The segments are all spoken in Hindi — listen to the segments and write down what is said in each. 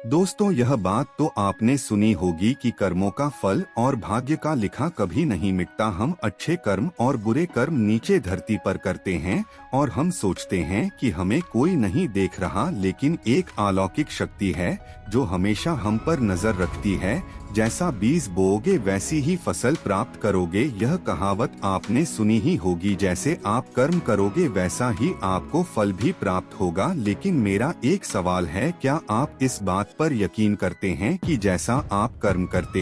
दोस्तों, यह बात तो आपने सुनी होगी कि कर्मों का फल और भाग्य का लिखा कभी नहीं मिटता। हम अच्छे कर्म और बुरे कर्म नीचे धरती पर करते हैं और हम सोचते हैं कि हमें कोई नहीं देख रहा, लेकिन एक अलौकिक शक्ति है जो हमेशा हम पर नजर रखती है। जैसा बीज बोओगे वैसी ही फसल प्राप्त करोगे, यह कहावत आपने सुनी ही होगी। जैसे आप कर्म करोगे वैसा ही आपको फल भी प्राप्त होगा। लेकिन मेरा एक सवाल है, क्या आप इस बात पर यकीन करते हैं कि जैसा आप कर्म करते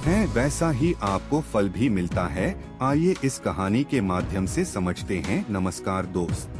हैं वैसा ही आपको फल भी मिलता है? आइए इस कहानी के माध्यम से समझते हैं। नमस्कार दोस्त,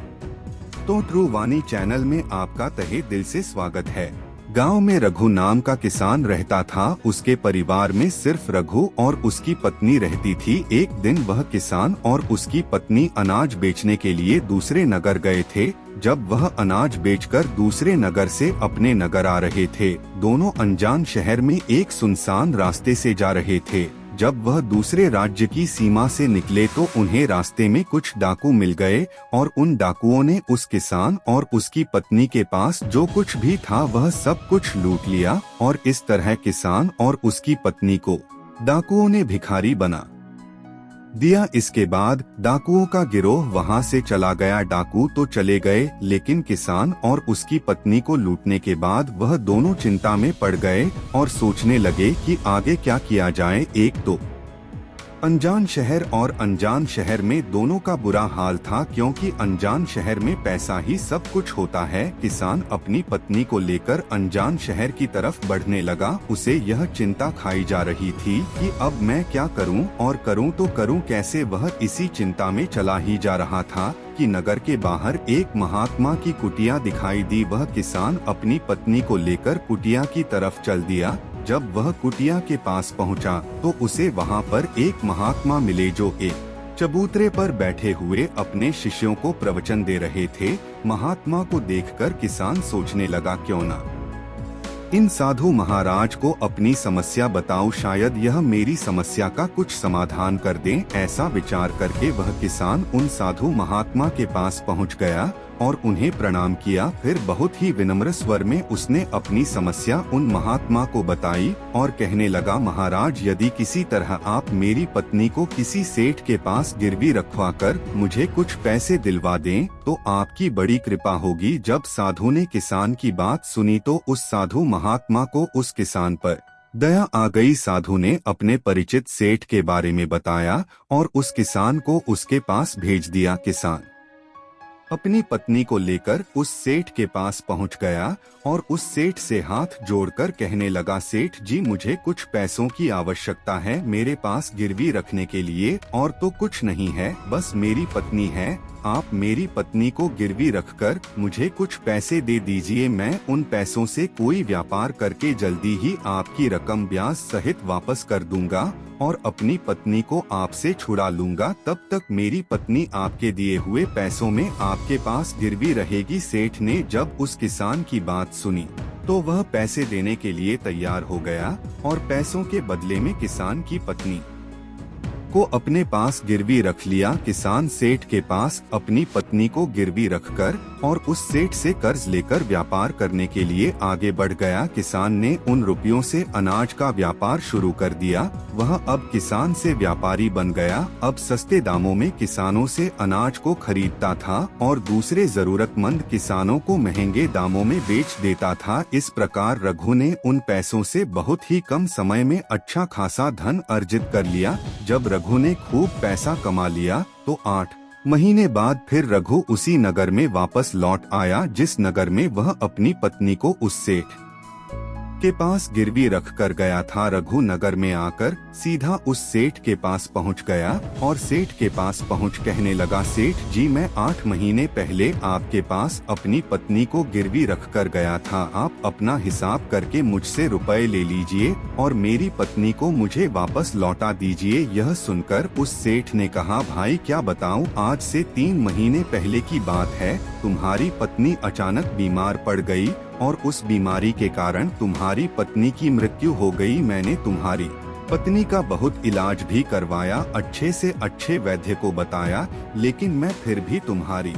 तो ट्रू वाणी चैनल में आपका तहे दिल से स्वागत है। गांव में रघु नाम का किसान रहता था। उसके परिवार में सिर्फ रघु और उसकी पत्नी रहती थी। एक दिन वह किसान और उसकी पत्नी अनाज बेचने के लिए दूसरे नगर गए थे। जब वह अनाज बेचकर दूसरे नगर से अपने नगर आ रहे थे, दोनों अनजान शहर में एक सुनसान रास्ते से जा रहे थे। जब वह दूसरे राज्य की सीमा से निकले तो उन्हें रास्ते में कुछ डाकू मिल गए और उन डाकुओं ने उस किसान और उसकी पत्नी के पास जो कुछ भी था वह सब कुछ लूट लिया। और इस तरह किसान और उसकी पत्नी को डाकुओं ने भिखारी बना दिया। इसके बाद डाकुओं का गिरोह वहां से चला गया। डाकू तो चले गए, लेकिन किसान और उसकी पत्नी को लूटने के बाद वह दोनों चिंता में पड़ गए और सोचने लगे कि आगे क्या किया जाए। एक तो अनजान शहर और अनजान शहर में दोनों का बुरा हाल था, क्योंकि अनजान शहर में पैसा ही सब कुछ होता है। किसान अपनी पत्नी को लेकर अनजान शहर की तरफ बढ़ने लगा। उसे यह चिंता खाई जा रही थी कि अब मैं क्या करूं और करूं तो करूं कैसे। वह इसी चिंता में चला ही जा रहा था कि नगर के बाहर एक महात्मा की कुटिया दिखाई दी। वह किसान अपनी पत्नी को लेकर कुटिया की तरफ चल दिया। जब वह कुटिया के पास पहुंचा तो उसे वहां पर एक महात्मा मिले जो एक चबूतरे पर बैठे हुए अपने शिष्यों को प्रवचन दे रहे थे। महात्मा को देखकर किसान सोचने लगा, क्यों ना इन साधु महाराज को अपनी समस्या बताऊं, शायद यह मेरी समस्या का कुछ समाधान कर दें। ऐसा विचार करके वह किसान उन साधु महात्मा के पास पहुंच गया और उन्हें प्रणाम किया। फिर बहुत ही विनम्र स्वर में उसने अपनी समस्या उन महात्मा को बताई और कहने लगा, महाराज, यदि किसी तरह आप मेरी पत्नी को किसी सेठ के पास गिरवी रखवाकर मुझे कुछ पैसे दिलवा दें तो आपकी बड़ी कृपा होगी। जब साधु ने किसान की बात सुनी तो उस साधु महात्मा को उस किसान पर दया आ गई। साधु ने अपने परिचित सेठ के बारे में बताया और उस किसान को उसके पास भेज दिया। किसान अपनी पत्नी को लेकर उस सेठ के पास पहुंच गया और उस सेठ से हाथ जोड़कर कहने लगा, सेठ जी, मुझे कुछ पैसों की आवश्यकता है। मेरे पास गिरवी रखने के लिए और तो कुछ नहीं है, बस मेरी पत्नी है। आप मेरी पत्नी को गिरवी रखकर मुझे कुछ पैसे दे दीजिए। मैं उन पैसों से कोई व्यापार करके जल्दी ही आपकी रकम ब्याज सहित वापस कर दूंगा और अपनी पत्नी को आपसे छुड़ा लूंगा। तब तक मेरी पत्नी आपके दिए हुए पैसों में आपके पास गिरवी रहेगी। सेठ ने जब उस किसान की बात सुनी तो वह पैसे देने के लिए तैयार हो गया और पैसों के बदले में किसान की पत्नी को अपने पास गिरवी रख लिया। किसान सेठ के पास अपनी पत्नी को गिरवी रखकर और उस सेठ से कर्ज लेकर व्यापार करने के लिए आगे बढ़ गया। किसान ने उन रुपयों से अनाज का व्यापार शुरू कर दिया। वह अब किसान से व्यापारी बन गया। अब सस्ते दामों में किसानों से अनाज को खरीदता था और दूसरे जरूरतमंद किसानों को महंगे दामों में बेच देता था। इस प्रकार रघु ने उन पैसों से बहुत ही कम समय में अच्छा खासा धन अर्जित कर लिया। जब रघु ने खूब पैसा कमा लिया तो 8 महीने बाद फिर रघु उसी नगर में वापस लौट आया जिस नगर में वह अपनी पत्नी को उस सेठ के पास गिरवी रख कर गया था। रघु नगर में आकर सीधा उस सेठ के पास पहुंच गया और सेठ के पास पहुंच कहने लगा, सेठ जी, मैं 8 महीने पहले आपके पास अपनी पत्नी को गिरवी रख कर गया था। आप अपना हिसाब करके मुझसे रुपए ले लीजिए और मेरी पत्नी को मुझे वापस लौटा दीजिए। यह सुनकर उस सेठ ने कहा, भाई क्या बताऊं, आज से 3 महीने पहले की बात है। तुम्हारी पत्नी अचानक बीमार पड़ गई और उस बीमारी के कारण तुम्हारी पत्नी की मृत्यु हो गई। मैंने तुम्हारी पत्नी का बहुत इलाज भी करवाया, अच्छे से अच्छे वैद्य को बताया, लेकिन मैं फिर भी तुम्हारी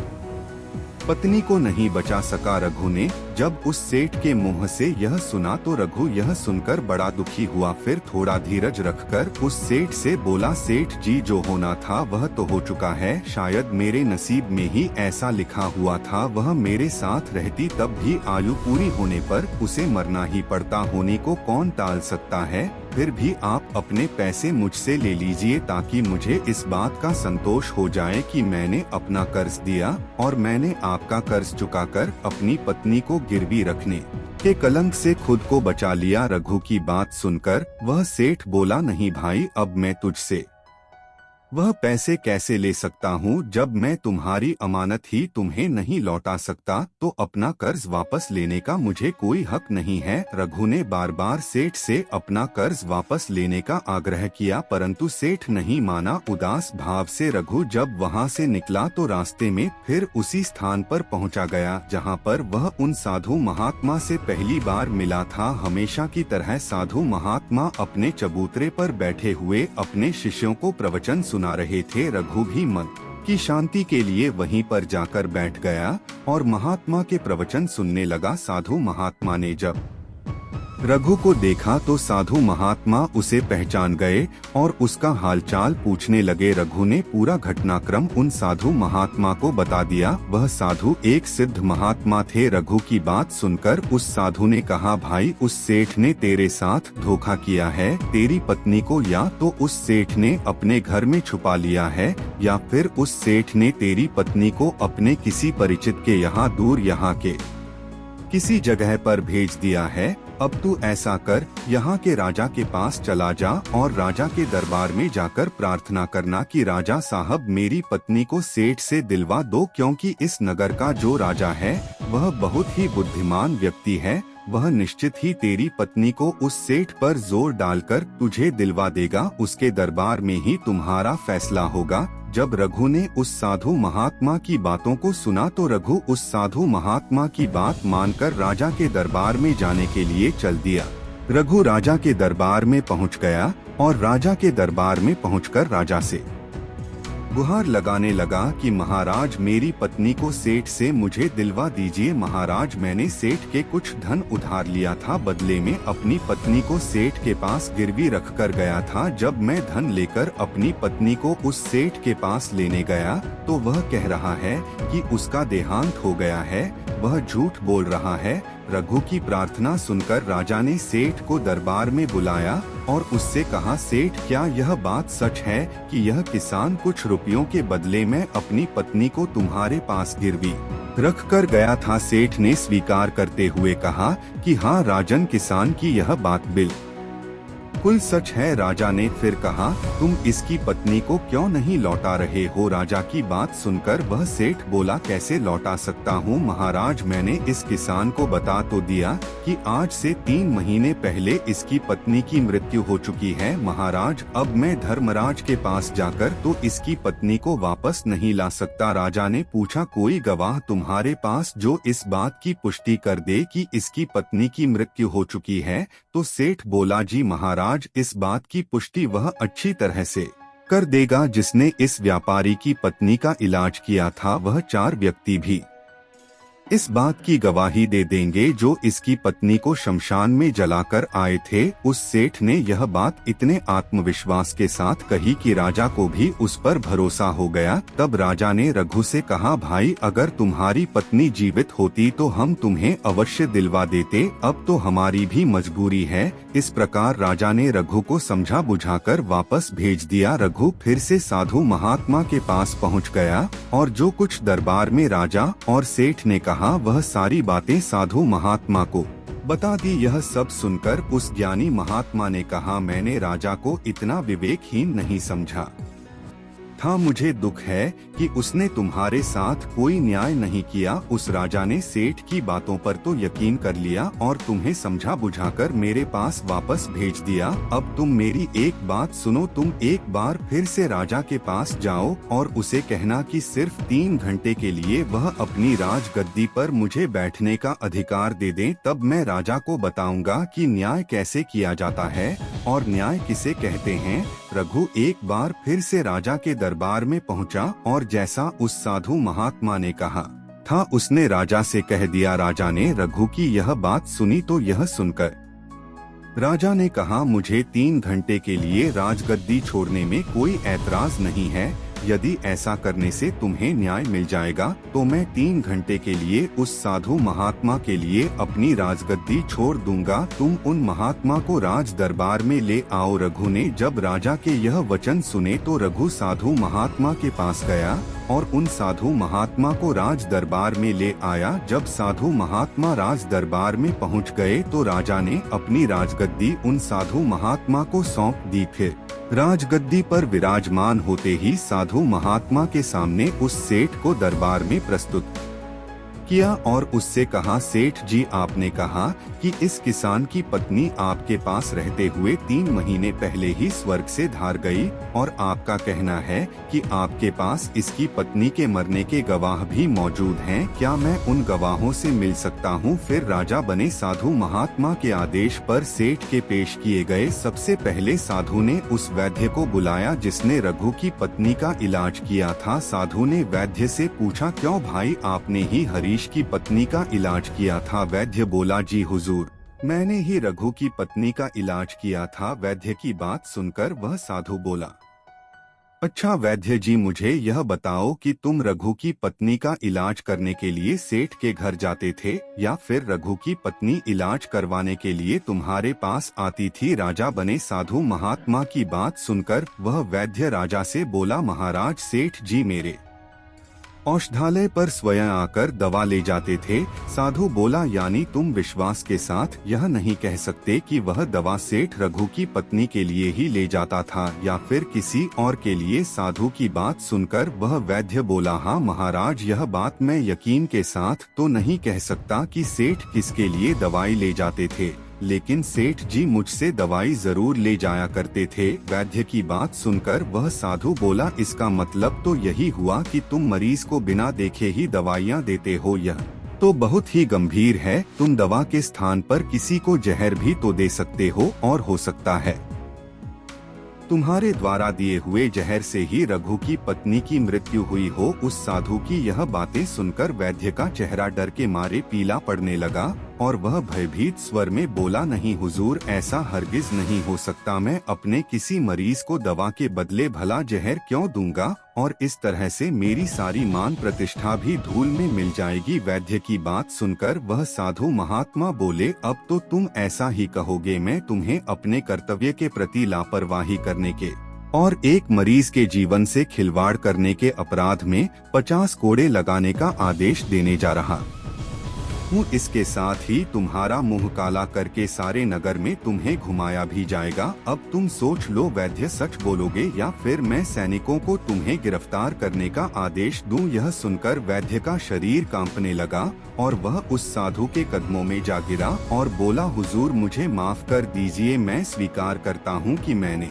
पत्नी को नहीं बचा सका। रघु ने जब उस सेठ के मुंह से यह सुना तो रघु यह सुनकर बड़ा दुखी हुआ। फिर थोड़ा धीरज रखकर उस सेठ से बोला, सेठ जी जो होना था वह तो हो चुका है, शायद मेरे नसीब में ही ऐसा लिखा हुआ था। वह मेरे साथ रहती तब भी आयु पूरी होने पर उसे मरना ही पड़ता, होने को कौन टाल सकता है। फिर भी आप अपने पैसे मुझसे ले लीजिए ताकि मुझे इस बात का संतोष हो जाए कि मैंने अपना कर्ज दिया और मैंने आपका कर्ज चुकाकर अपनी पत्नी को गिरवी रखने के कलंक से खुद को बचा लिया। रघु की बात सुनकर वह सेठ बोला, नहीं भाई, अब मैं तुझसे वह पैसे कैसे ले सकता हूँ जब मैं तुम्हारी अमानत ही तुम्हें नहीं लौटा सकता, तो अपना कर्ज वापस लेने का मुझे कोई हक नहीं है। रघु ने बार बार सेठ से अपना कर्ज वापस लेने का आग्रह किया परंतु सेठ नहीं माना। उदास भाव से रघु जब वहाँ से निकला तो रास्ते में फिर उसी स्थान पर पहुँचा गया जहाँ पर वह उन साधु महात्मा से पहली बार मिला था। हमेशा की तरह साधु महात्मा अपने चबूतरे पर बैठे हुए अपने शिष्यों को प्रवचन सुना रहे थे। रघु भी मन की शांति के लिए वहीं पर जाकर बैठ गया और महात्मा के प्रवचन सुनने लगा। साधु महात्मा ने जब रघु को देखा तो साधु महात्मा उसे पहचान गए और उसका हालचाल पूछने लगे। रघु ने पूरा घटनाक्रम उन साधु महात्मा को बता दिया। वह साधु एक सिद्ध महात्मा थे। रघु की बात सुनकर उस साधु ने कहा, भाई उस सेठ ने तेरे साथ धोखा किया है। तेरी पत्नी को या तो उस सेठ ने अपने घर में छुपा लिया है या फिर उस सेठ ने तेरी पत्नी को अपने किसी परिचित के यहाँ दूर यहाँ के किसी जगह पर भेज दिया है। अब तू ऐसा कर, यहाँ के राजा के पास चला जा और राजा के दरबार में जाकर प्रार्थना करना कि राजा साहब मेरी पत्नी को सेठ से दिलवा दो, क्योंकि इस नगर का जो राजा है वह बहुत ही बुद्धिमान व्यक्ति है। वह निश्चित ही तेरी पत्नी को उस सेठ पर जोर डालकर तुझे दिलवा देगा। उसके दरबार में ही तुम्हारा फैसला होगा। जब रघु ने उस साधु महात्मा की बातों को सुना तो रघु उस साधु महात्मा की बात मानकर राजा के दरबार में जाने के लिए चल दिया। रघु राजा के दरबार में पहुंच गया और राजा के दरबार में पहुंचकर राजा से गुहार लगाने लगा कि महाराज मेरी पत्नी को सेठ से मुझे दिलवा दीजिए। महाराज मैंने सेठ के कुछ धन उधार लिया था, बदले में अपनी पत्नी को सेठ के पास गिरवी रख कर गया था। जब मैं धन लेकर अपनी पत्नी को उस सेठ के पास लेने गया तो वह कह रहा है कि उसका देहांत हो गया है। वह झूठ बोल रहा है। रघु की प्रार्थना सुनकर राजा ने सेठ को दरबार में बुलाया और उससे कहा, सेठ क्या यह बात सच है कि यह किसान कुछ रुपयों के बदले में अपनी पत्नी को तुम्हारे पास गिरवी रख कर गया था? सेठ ने स्वीकार करते हुए कहा कि हाँ राजन, किसान की यह बात बिल्कुल सच है। राजा ने फिर कहा, तुम इसकी पत्नी को क्यों नहीं लौटा रहे हो? राजा की बात सुनकर वह सेठ बोला, कैसे लौटा सकता हूँ महाराज, मैंने इस किसान को बता तो दिया कि आज से 3 महीने पहले इसकी पत्नी की मृत्यु हो चुकी है। महाराज अब मैं धर्मराज के पास जाकर तो इसकी पत्नी को वापस नहीं ला सकता। राजा ने पूछा, कोई गवाह तुम्हारे पास जो इस बात की पुष्टि कर दे कि इसकी पत्नी की मृत्यु हो चुकी है? तो सेठ बोला, जी महाराज, इस बात की पुष्टि वह अच्छी तरह से कर देगा जिसने इस व्यापारी की पत्नी का इलाज किया था। वह 4 व्यक्ति भी इस बात की गवाही दे देंगे जो इसकी पत्नी को शमशान में जलाकर आए थे। उस सेठ ने यह बात इतने आत्मविश्वास के साथ कही कि राजा को भी उस पर भरोसा हो गया। तब राजा ने रघु से कहा, भाई अगर तुम्हारी पत्नी जीवित होती तो हम तुम्हें अवश्य दिलवा देते, अब तो हमारी भी मजबूरी है। इस प्रकार राजा ने रघु को समझा बुझाकर वापस भेज दिया। रघु फिर से साधु महात्मा के पास पहुंच गया और जो कुछ दरबार में राजा और सेठ ने कहा वह सारी बातें साधु महात्मा को बता दी। यह सब सुनकर उस ज्ञानी महात्मा ने कहा, मैंने राजा को इतना विवेकहीन नहीं समझा था। मुझे दुख है कि उसने तुम्हारे साथ कोई न्याय नहीं किया। उस राजा ने सेठ की बातों पर तो यकीन कर लिया और तुम्हें समझा बुझाकर मेरे पास वापस भेज दिया। अब तुम मेरी एक बात सुनो, तुम एक बार फिर से राजा के पास जाओ और उसे कहना कि सिर्फ 3 घंटे के लिए वह अपनी राजगद्दी पर मुझे बैठने का अधिकार दे दें। तब मैं राजा को बताऊंगा कि न्याय कैसे किया जाता है और न्याय किसे कहते हैं। रघु एक बार फिर से राजा के दरबार में पहुंचा और जैसा उस साधु महात्मा ने कहा था उसने राजा से कह दिया। राजा ने रघु की यह बात सुनी तो यह सुनकर राजा ने कहा, मुझे 3 घंटे के लिए राजगद्दी छोड़ने में कोई ऐतराज नहीं है। यदि ऐसा करने से तुम्हें न्याय मिल जाएगा तो मैं 3 घंटे के लिए उस साधु महात्मा के लिए अपनी राजगद्दी छोड़ दूंगा। तुम उन महात्मा को राज दरबार में ले आओ। रघु ने जब राजा के यह वचन सुने तो रघु साधु महात्मा के पास गया और उन साधु महात्मा को राज दरबार में ले आया। जब साधु महात्मा राज दरबार में पहुंच गए तो राजा ने अपनी राजगद्दी उन साधु महात्मा को सौंप दी। फिर राजगद्दी पर विराजमान होते ही साधु महात्मा के सामने उस सेठ को दरबार में प्रस्तुत किया और उससे कहा, सेठ जी, आपने कहा कि इस किसान की पत्नी आपके पास रहते हुए 3 महीने पहले ही स्वर्ग से धार गई और आपका कहना है कि आपके पास इसकी पत्नी के मरने के गवाह भी मौजूद हैं। क्या मैं उन गवाहों से मिल सकता हूँ? फिर राजा बने साधु महात्मा के आदेश पर सेठ के पेश किए गए। सबसे पहले साधु ने उस वैद्य को बुलाया जिसने रघु की पत्नी का इलाज किया था। साधु ने वैद्य से पूछा, क्यों भाई, आपने ही हरीश की पत्नी का इलाज किया था? वैद्य बोला, जी हुजूर, मैंने ही रघु की पत्नी का इलाज किया था। वैद्य की बात सुनकर वह साधु बोला, अच्छा वैद्य जी, मुझे यह बताओ कि तुम रघु की पत्नी का इलाज करने के लिए सेठ के घर जाते थे या फिर रघु की पत्नी इलाज करवाने के लिए तुम्हारे पास आती थी? राजा बने साधु महात्मा की बात सुनकर वह वैद्य राजा से बोला, महाराज, सेठ जी मेरे औषधालय पर स्वयं आकर दवा ले जाते थे। साधु बोला, यानी तुम विश्वास के साथ यह नहीं कह सकते कि वह दवा सेठ रघु की पत्नी के लिए ही ले जाता था या फिर किसी और के लिए? साधु की बात सुनकर वह वैद्य बोला, हाँ महाराज, यह बात मैं यकीन के साथ तो नहीं कह सकता कि सेठ किसके लिए दवाई ले जाते थे, लेकिन सेठ जी मुझसे दवाई जरूर ले जाया करते थे। वैद्य की बात सुनकर वह साधु बोला, इसका मतलब तो यही हुआ कि तुम मरीज को बिना देखे ही दवाइयाँ देते हो। यह तो बहुत ही गंभीर है। तुम दवा के स्थान पर किसी को जहर भी तो दे सकते हो और हो सकता है तुम्हारे द्वारा दिए हुए जहर से ही रघु की पत्नी की मृत्यु हुई हो। उस साधु की यह बातें सुनकर वैद्य का चेहरा डर के मारे पीला पड़ने लगा और वह भयभीत स्वर में बोला, नहीं हुजूर, ऐसा हरगिज नहीं हो सकता। मैं अपने किसी मरीज को दवा के बदले भला जहर क्यों दूंगा और इस तरह से मेरी सारी मान प्रतिष्ठा भी धूल में मिल जाएगी। वैद्य की बात सुनकर वह साधु महात्मा बोले, अब तो तुम ऐसा ही कहोगे। मैं तुम्हें अपने कर्तव्य के प्रति लापरवाही करने के और एक मरीज के जीवन से खिलवाड़ करने के अपराध में 50 कोड़े लगाने का आदेश देने जा रहा हूँ। इसके साथ ही तुम्हारा मुंह काला करके सारे नगर में तुम्हें घुमाया भी जाएगा। अब तुम सोच लो, वैद्य सच बोलोगे या फिर मैं सैनिकों को तुम्हें गिरफ्तार करने का आदेश दूं? यह सुनकर वैद्य का शरीर कांपने लगा और वह उस साधु के कदमों में जा गिरा और बोला, हुजूर, मुझे माफ कर दीजिए। मैं स्वीकार करता हूँ कि मैंने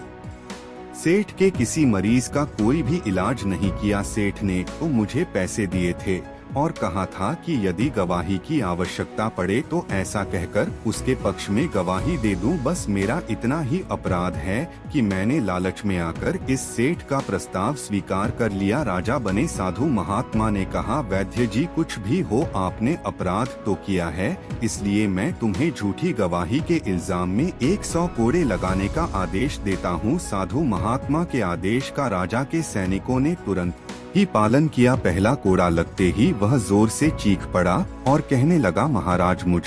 सेठ के किसी मरीज का कोई भी इलाज नहीं किया। सेठ ने तो मुझे पैसे दिए थे और कहा था कि यदि गवाही की आवश्यकता पड़े तो ऐसा कहकर उसके पक्ष में गवाही दे दूं। बस मेरा इतना ही अपराध है कि मैंने लालच में आकर इस सेठ का प्रस्ताव स्वीकार कर लिया। राजा बने साधु महात्मा ने कहा, वैद्य जी, कुछ भी हो, आपने अपराध तो किया है, इसलिए मैं तुम्हें झूठी गवाही के इल्जाम में 100 कोड़े लगाने का आदेश देता हूँ। साधु महात्मा के आदेश का राजा के सैनिकों ने तुरंत ही पालन किया। पहला कोड़ा लगते ही वह जोर से चीख पड़ा और कहने लगा, महाराज, मुझ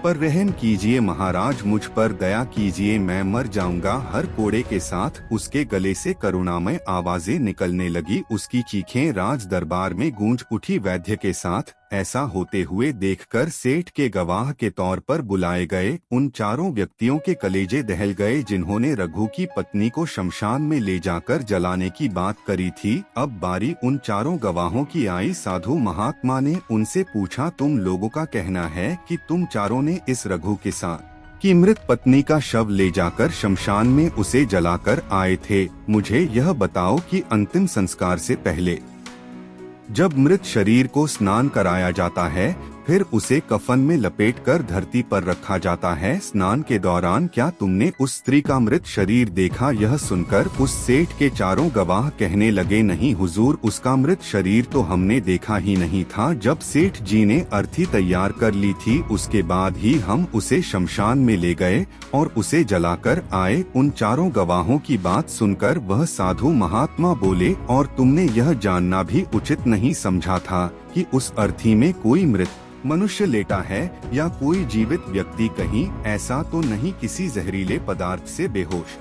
पर रहम कीजिए, महाराज, मुझ पर दया कीजिए, मैं मर जाऊंगा। हर कोड़े के साथ उसके गले से करुणामय आवाजें निकलने लगी। उसकी चीखें राज दरबार में गूंज उठी। वैद्य के साथ ऐसा होते हुए देखकर सेठ के गवाह के तौर पर बुलाए गए उन 4 व्यक्तियों के कलेजे दहल गए जिन्होंने रघु की पत्नी को शमशान में ले जाकर जलाने की बात करी थी। अब बारी उन 4 गवाहों की आई। साधु महात्मा ने उनसे पूछा, तुम लोगों का कहना है कि तुम 4 ने इस रघु किसान की मृत पत्नी का शव ले जाकर शमशान में उसे जलाकर आए थे। मुझे यह बताओ कि अंतिम संस्कार से पहले जब मृत शरीर को स्नान कराया जाता है फिर उसे कफन में लपेटकर धरती पर रखा जाता है। स्नान के दौरान क्या तुमने उस स्त्री का मृत शरीर देखा? यह सुनकर उस सेठ के चारों गवाह कहने लगे, नहीं हुजूर, उसका मृत शरीर तो हमने देखा ही नहीं था। जब सेठ जी ने अर्थी तैयार कर ली थी उसके बाद ही हम उसे शमशान में ले गए और उसे जलाकर आए। उन चारों गवाहों की बात सुनकर वह साधु महात्मा बोले, और तुमने यह जानना भी उचित नहीं समझा था कि उस अर्थी में कोई मृत मनुष्य लेटा है या कोई जीवित व्यक्ति? कहीं ऐसा तो नहीं किसी जहरीले पदार्थ से बेहोश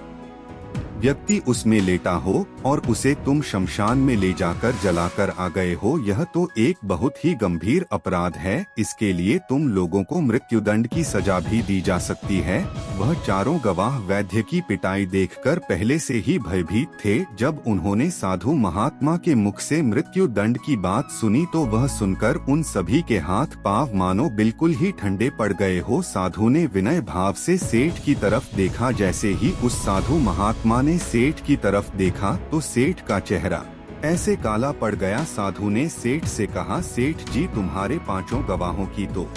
व्यक्ति उसमें लेटा हो और उसे तुम शमशान में ले जाकर जलाकर आ गए हो? यह तो एक बहुत ही गंभीर अपराध है। इसके लिए तुम लोगों को मृत्युदंड की सजा भी दी जा सकती है। वह चारों गवाह वैद्य की पिटाई देखकर पहले से ही भयभीत थे। जब उन्होंने साधु महात्मा के मुख से मृत्यु दंड की बात सुनी तो वह सुनकर उन सभी के हाथ पांव मानो बिल्कुल ही ठंडे पड़ गए हो। साधु ने विनय भाव से सेठ की तरफ देखा। जैसे ही उस साधु महात्मा ने सेठ की तरफ देखा तो सेठ का चेहरा ऐसे काला पड़ गया। साधु ने सेठ से कहा, सेठ जी, तुम्हारे पांचों गवाहों की तो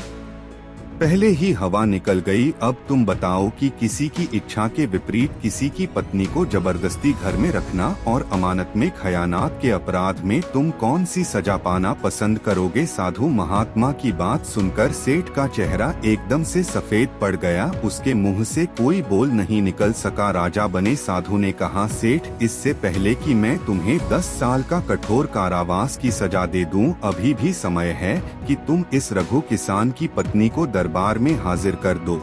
पहले ही हवा निकल गई। अब तुम बताओ कि किसी की इच्छा के विपरीत किसी की पत्नी को जबरदस्ती घर में रखना और अमानत में खयानात के अपराध में तुम कौन सी सजा पाना पसंद करोगे? साधु महात्मा की बात सुनकर सेठ का चेहरा एकदम से सफेद पड़ गया। उसके मुंह से कोई बोल नहीं निकल सका। राजा बने साधु ने कहा, सेठ, इससे पहले कि मैं तुम्हें 10 साल का कठोर कारावास की सजा दे दूं, अभी भी समय है कि तुम इस रघु किसान की पत्नी को दरबार में हाजिर कर दो।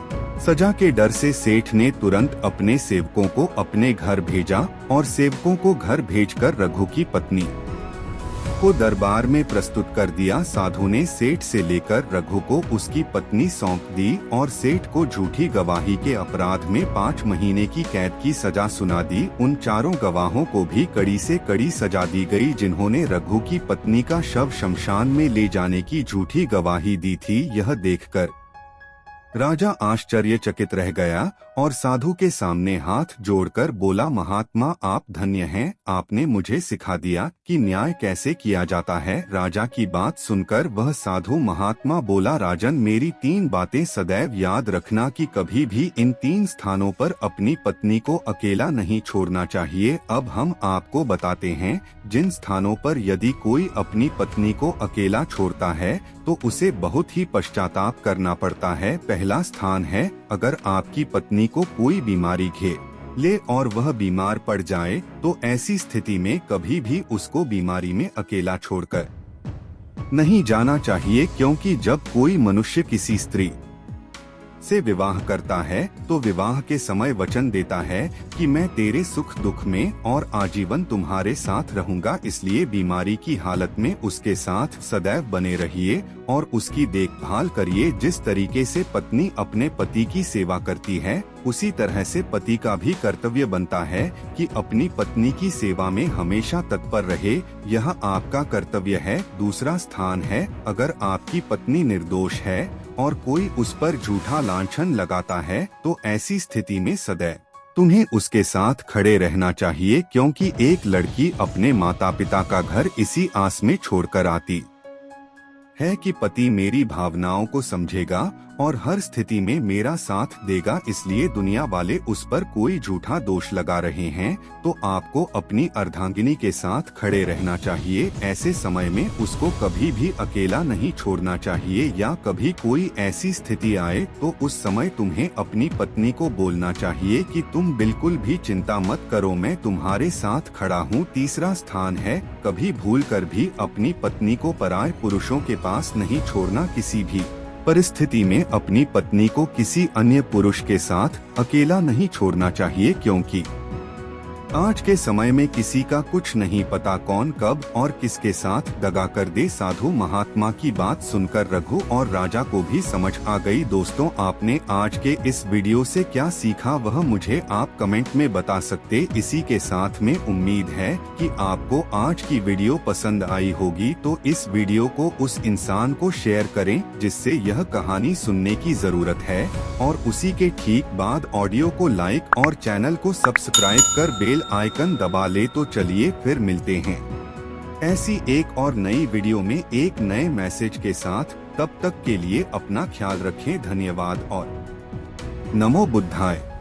सजा के डर से सेठ ने तुरंत अपने सेवकों को अपने घर भेजा और सेवकों को घर भेजकर रघु की पत्नी को दरबार में प्रस्तुत कर दिया। साधु ने सेठ से लेकर रघु को उसकी पत्नी सौंप दी और सेठ को झूठी गवाही के अपराध में 5 महीने की कैद की सजा सुना दी। उन चारों गवाहों को भी कड़ी से कड़ी सजा दी गई जिन्होंने रघु की पत्नी का शव शमशान में ले जाने की झूठी गवाही दी थी। यह देखकर राजा आश्चर्यचकित रह गया और साधु के सामने हाथ जोड़कर बोला, महात्मा, आप धन्य हैं। आपने मुझे सिखा दिया कि न्याय कैसे किया जाता है। राजा की बात सुनकर वह साधु महात्मा बोला, राजन, मेरी 3 बातें सदैव याद रखना कि कभी भी इन 3 स्थानों पर अपनी पत्नी को अकेला नहीं छोड़ना चाहिए। अब हम आपको बताते हैं जिन स्थानों पर यदि कोई अपनी पत्नी को अकेला छोड़ता है तो उसे बहुत ही पश्चाताप करना पड़ता है। पहला स्थान है, अगर आपकी पत्नी को कोई बीमारी घेर ले और वह बीमार पड़ जाए तो ऐसी स्थिति में कभी भी उसको बीमारी में अकेला छोड़कर नहीं जाना चाहिए, क्योंकि जब कोई मनुष्य किसी स्त्री से विवाह करता है तो विवाह के समय वचन देता है कि मैं तेरे सुख दुख में और आजीवन तुम्हारे साथ रहूंगा। इसलिए बीमारी की हालत में उसके साथ सदैव बने रहिए और उसकी देखभाल करिए। जिस तरीके से पत्नी अपने पति की सेवा करती है, उसी तरह से पति का भी कर्तव्य बनता है कि अपनी पत्नी की सेवा में हमेशा तत्पर रहे। यह आपका कर्तव्य है। दूसरा स्थान है, अगर आपकी पत्नी निर्दोष है और कोई उस पर झूठा लांछन लगाता है तो ऐसी स्थिति में सदैव तुम्हें उसके साथ खड़े रहना चाहिए, क्योंकि एक लड़की अपने माता पिता का घर इसी आस में छोड़कर आती है कि पति मेरी भावनाओं को समझेगा और हर स्थिति में मेरा साथ देगा। इसलिए दुनिया वाले उस पर कोई झूठा दोष लगा रहे हैं तो आपको अपनी अर्धांगिनी के साथ खड़े रहना चाहिए। ऐसे समय में उसको कभी भी अकेला नहीं छोड़ना चाहिए, या कभी कोई ऐसी स्थिति आए तो उस समय तुम्हें अपनी पत्नी को बोलना चाहिए कि तुम बिल्कुल भी चिंता मत करो, मैं तुम्हारे साथ खड़ा हूँ। तीसरा स्थान है, कभी भूल कर भी अपनी पत्नी को पराये पुरुषों के पास नहीं छोड़ना। किसी भी परिस्थिति में अपनी पत्नी को किसी अन्य पुरुष के साथ अकेला नहीं छोड़ना चाहिए, क्योंकि आज के समय में किसी का कुछ नहीं पता कौन कब और किसके साथ दगा कर दे। साधु महात्मा की बात सुनकर रघु और राजा को भी समझ आ गई। दोस्तों, आपने आज के इस वीडियो से क्या सीखा वह मुझे आप कमेंट में बता सकते। इसी के साथ में उम्मीद है कि आपको आज की वीडियो पसंद आई होगी, तो इस वीडियो को उस इंसान को शेयर करें जिससे यह कहानी सुनने की जरूरत है, और उसी के ठीक बाद ऑडियो को लाइक और चैनल को सब्सक्राइब कर बेल आइकन दबा ले। तो चलिए फिर मिलते हैं ऐसी एक और नई वीडियो में एक नए मैसेज के साथ। तब तक के लिए अपना ख्याल रखें। धन्यवाद और नमो बुद्धाय।